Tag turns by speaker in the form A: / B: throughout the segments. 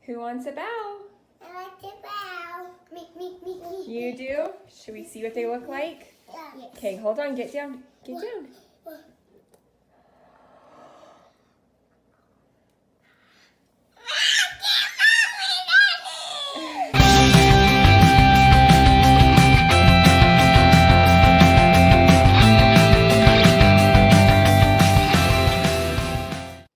A: Who wants a bow?
B: I like to bow. Me.
A: You do? Should we see what they look like?
B: Yeah.
A: Okay, hold on. Get down. Get down.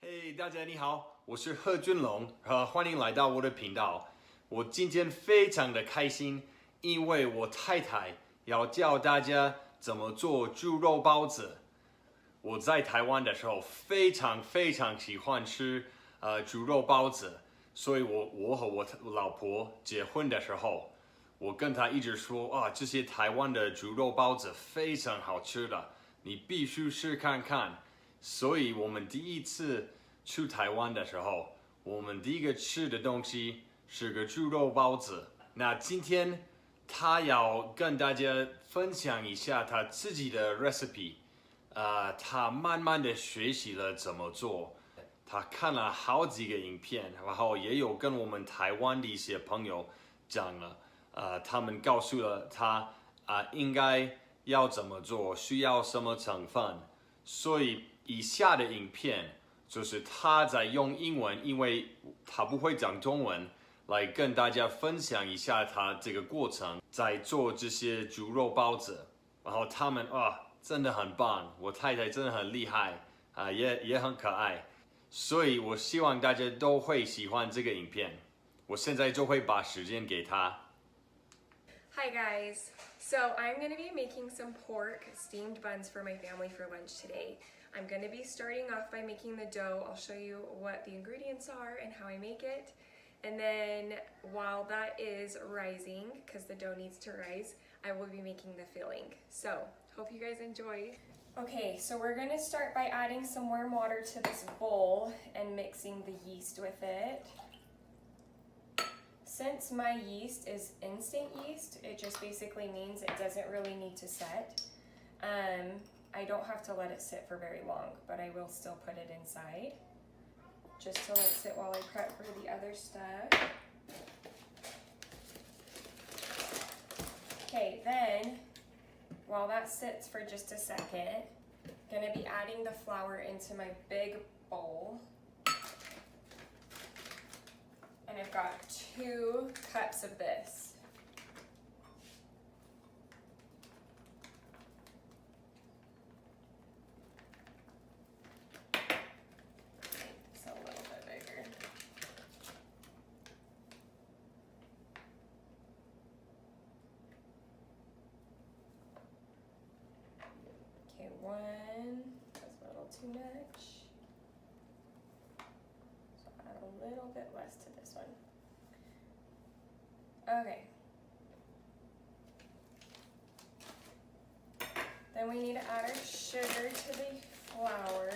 C: Hey， 大家你好，我是贺俊龙，欢迎来到我的频道。我今天非常的开心，因为我太太要教大家怎么做猪肉包子。我在台湾的时候非常喜欢吃猪肉包子，所以我和我老婆结婚的时候，我跟她一直说啊，这些台湾的猪肉包子非常好吃的，你必须试看看。所以我们第一次去台湾的时候，我们第一个吃的东西是个猪肉包子。那今天他要跟大家分享一下他自己的recipe，他慢慢的学习了怎么做，他看了好几个影片，然后也有跟我们台湾的一些朋友讲了，他们告诉了他应该要怎么做，需要什么成分，所以以下的影片就是他在用英文，因为他不会讲中文，来跟大家分享一下他这个过程，在做这些猪肉包子，然后他们真的很棒，我太太真的很厉害也很可爱，所以我希望大家都会喜欢这个影片。我现在就会把时间给他。
A: Hi guys. So I'm going to be making some pork steamed buns for my family for lunch today. I'm going to be starting off by making the dough. I'll show you what the ingredients are and how I make it. And then while that is rising, because the dough needs to rise, I will be making the filling. So hope you guys enjoy. Okay, so we're going to start by adding some warm water to this bowl and mixing the yeast with it. Since my yeast is instant yeast, it just basically means it doesn't really need to set. I don't have to let it sit for very long, but I will still put it inside just to let it sit while I prep for the other stuff. Okay, then while that sits for just a second, I'm gonna be adding the flour into my big bowl. And I've got 2 cups of this. It's a little bit bigger. Okay, 1, that's a little too much. So add a little bit less to this one. Okay. Then we need to add our sugar to the flour.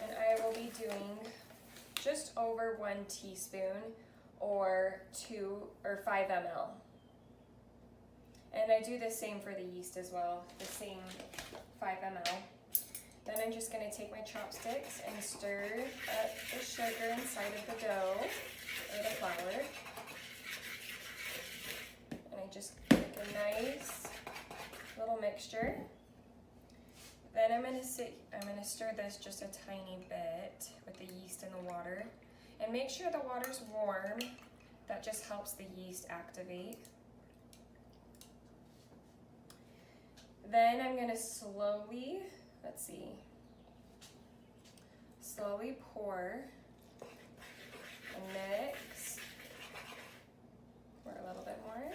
A: And I will be doing just over 1 teaspoon or 2 or 5 ml. And I do the same for the yeast as well, the same 5 ml. Then I'm just going to take my chopsticks and stir up the sugar inside of the dough or the flour. And I just make a nice little mixture. Then I'm going to stir this just a tiny bit with the yeast and the water. And make sure the water's warm. That just helps the yeast activate. Then I'm going to slowly pour and mix. Pour a little bit more.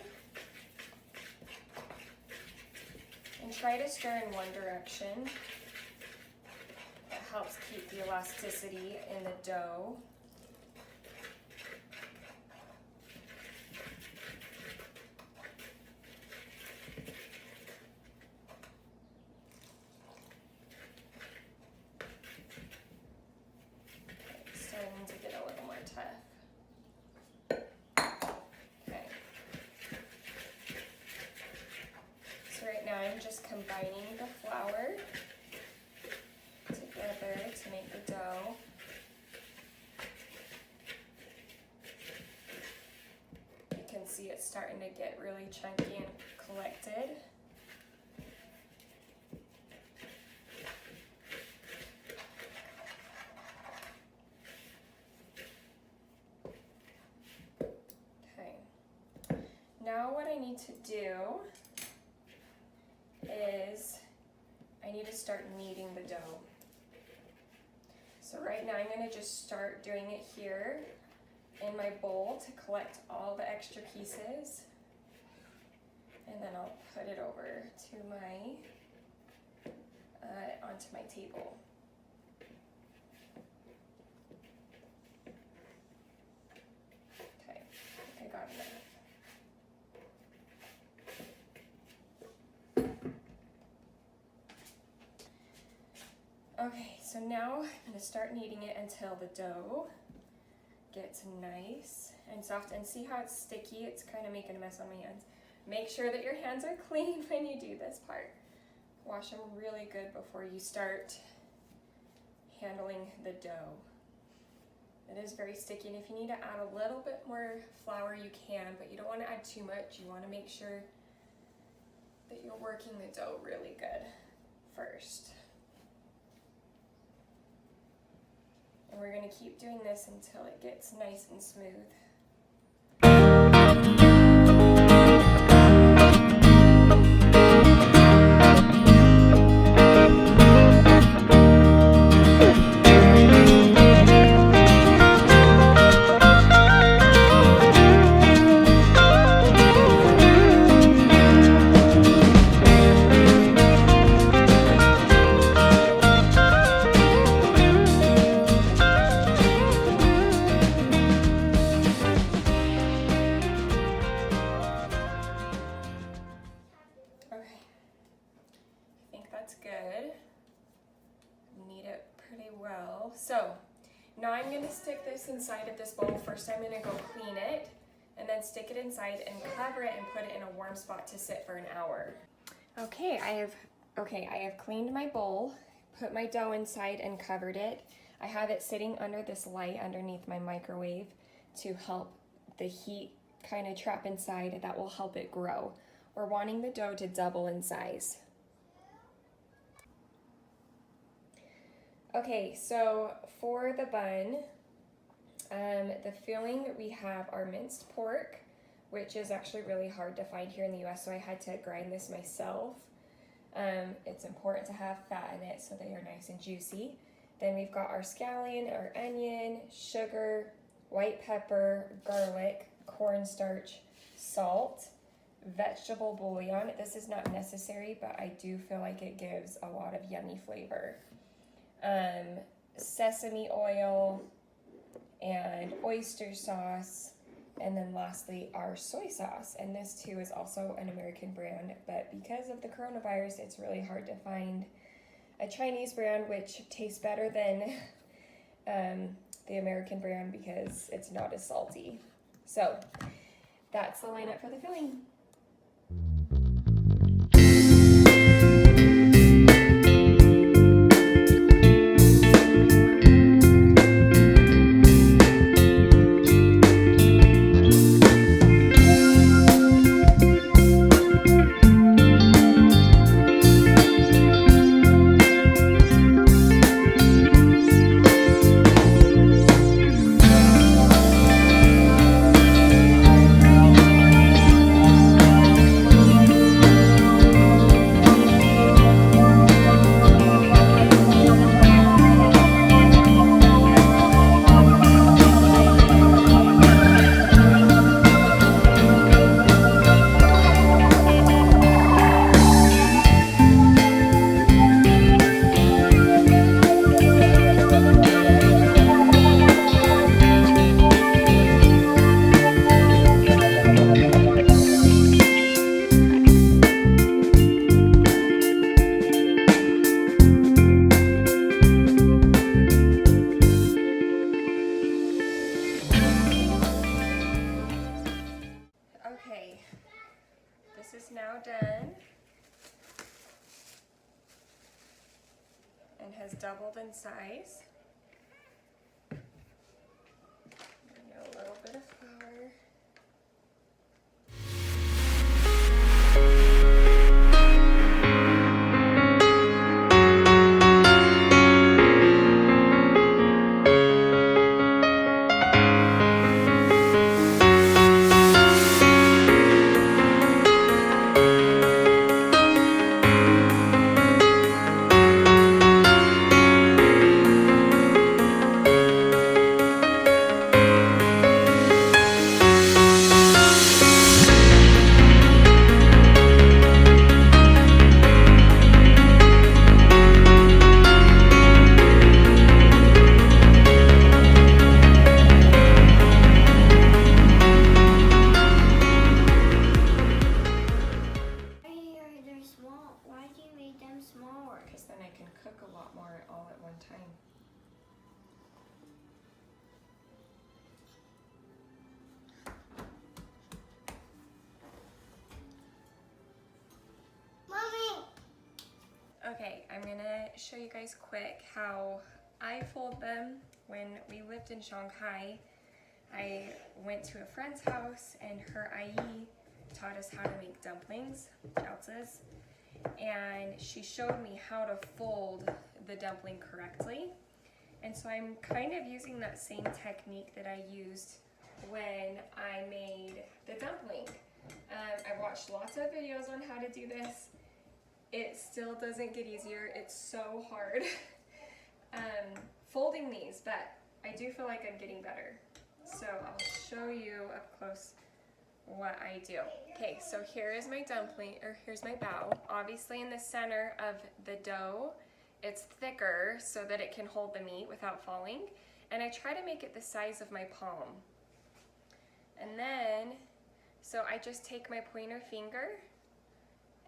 A: And try to stir in one direction. It helps keep the elasticity in the dough. Starting to get a little more tough. Okay. So right now I'm just combining the flour together to make the dough. see it's starting to get really chunky and collected. Okay. Now what I need to do is I need to start kneading the dough. So right now I'm going to just start doing it here in my bowl to collect all the extra pieces, and then I'll put it over to my onto my table. Okay, I got enough. Okay, so now I'm going to start kneading it until the dough gets nice and soft. And see how it's sticky? It's kind of making a mess on my hands. Make sure that your hands are clean when you do this part. Wash them really good before you start handling the dough. It is very sticky, and if you need to add a little bit more flour, you can, but you don't want to add too much. You want to make sure that you're working the dough really good first. And we're going to keep doing this until it gets nice and smooth. Good. Knead it pretty well. So now I'm going to stick this inside of this bowl. First I'm going to go clean it and then stick it inside and cover it and put it in a warm spot to sit for an hour. Okay, I have cleaned my bowl, put my dough inside and covered it. I have it sitting under this light underneath my microwave to help the heat kind of trap inside. That will help it grow. We're wanting the dough to double in size. Okay, so for the bun, the filling we have our minced pork, which is actually really hard to find here in the US, so I had to grind this myself. It's important to have fat in it so they are nice and juicy. Then we've got our scallion, our onion, sugar, white pepper, garlic, cornstarch, salt, vegetable bouillon. This is not necessary, but I do feel like it gives a lot of yummy flavor. Sesame oil and oyster sauce, and then lastly our soy sauce. And this too is also an American brand, but because of the coronavirus it's really hard to find a Chinese brand which tastes better than the American brand because it's not as salty. So that's the lineup for the filling. This is now done and has doubled in size. A little bit of flour. I'm gonna show you guys quick how I fold them. When we lived in Shanghai, I went to a friend's house and her ayi taught us how to make dumplings, jiaozis, and she showed me how to fold the dumpling correctly. And so I'm kind of using that same technique that I used when I made the dumpling. I've watched lots of videos on how to do this. It still doesn't get easier. It's so hard folding these, but I do feel like I'm getting better. So I'll show you up close what I do. Okay, so here is my dumpling, or here's my bao. Obviously in the center of the dough, it's thicker so that it can hold the meat without falling. And I try to make it the size of my palm. And then, so I just take my pointer finger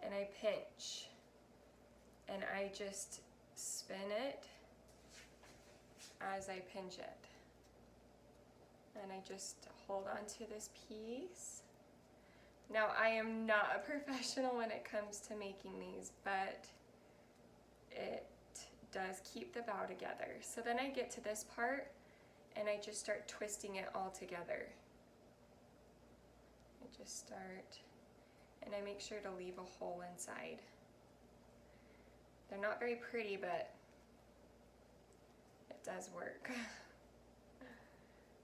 A: and I pinch. And I just spin it as I pinch it. And I just hold on to this piece. Now, I am not a professional when it comes to making these, but it does keep the bao together. So then I get to this part and I just start twisting it all together. I just start, and I make sure to leave a hole inside. They're not very pretty, but it does work.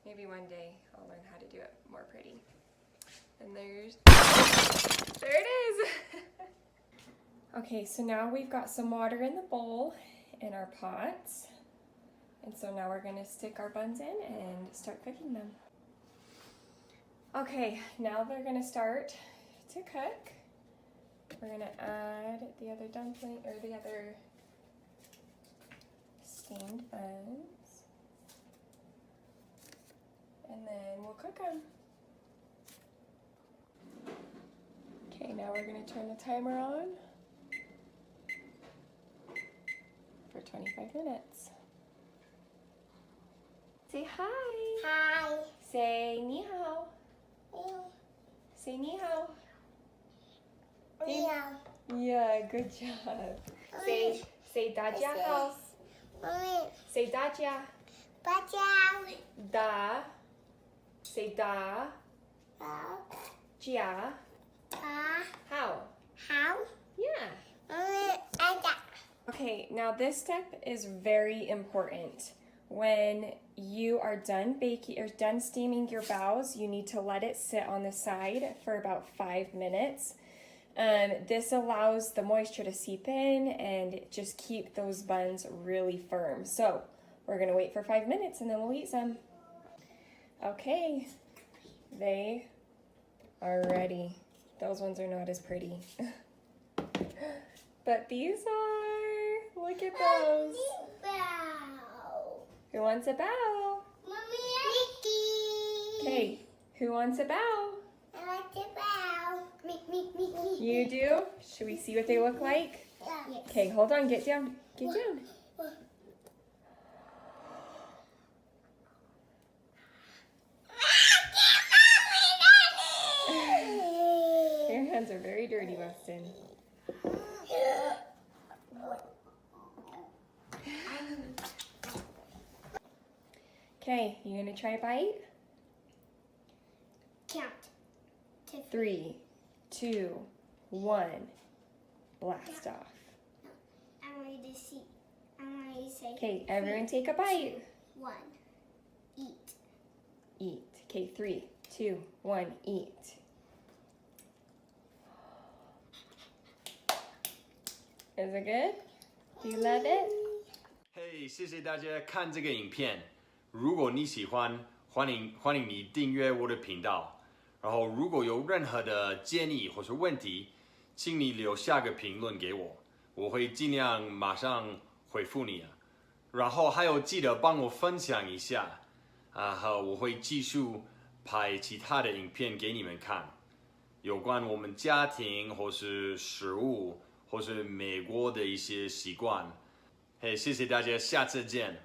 A: Maybe one day I'll learn how to do it more pretty. And there it is. Okay, so now we've got some water in the bowl in our pots. And so now we're gonna stick our buns in and start cooking them. Okay, now they're gonna start to cook. We're gonna add the other dumpling, or the other steamed buns. And then we'll cook them. Okay, now we're gonna turn the timer on for 25 minutes. Say hi.
B: Hi.
A: Say ni hao. Say ni hao.
B: Yeah.
A: Yeah, good job. Say da jia hao.
B: Mommy.
A: Say da jia.
B: Bye.
A: Da. Say da. Jia. Hao.
B: How?
A: Yeah.
B: Mommy, I got.
A: Okay, now this step is very important. When you are done baking or done steaming your baos, you need to let it sit on the side for about 5 minutes. This allows the moisture to seep in and just keep those buns really firm. So we're gonna wait for 5 minutes and then we'll eat some. Okay, they are ready. Those ones are not as pretty. But these are, look at those. Who wants a bao?
B: Mommy, Mickey.
A: Okay, who wants a bao?
B: I like the bow. Me.
A: You do? Should we see what they look like?
B: Yes.
A: Okay, hold on, get down. Get down. Your hands are very dirty, Weston. Okay, you gonna try a bite?
B: Count.
A: 3, 2, 1. Blast off.
B: I'm ready to see. I'm ready to say.
A: Okay, everyone take a bite.
B: 1. Eat.
A: Eat. Okay, 3, 2, 1, eat. Is it good? Do you love it?
C: Hey，谢谢大家看这个影片。如果你喜欢，欢迎你订阅我的频道。然后，如果有任何的建议或是问题，请你留下个评论给我，我会尽量马上回复你啊。然后还有记得帮我分享一下啊，我会继续拍其他的影片给你们看，有关我们家庭或是食物或是美国的一些习惯。嘿，谢谢大家，下次见。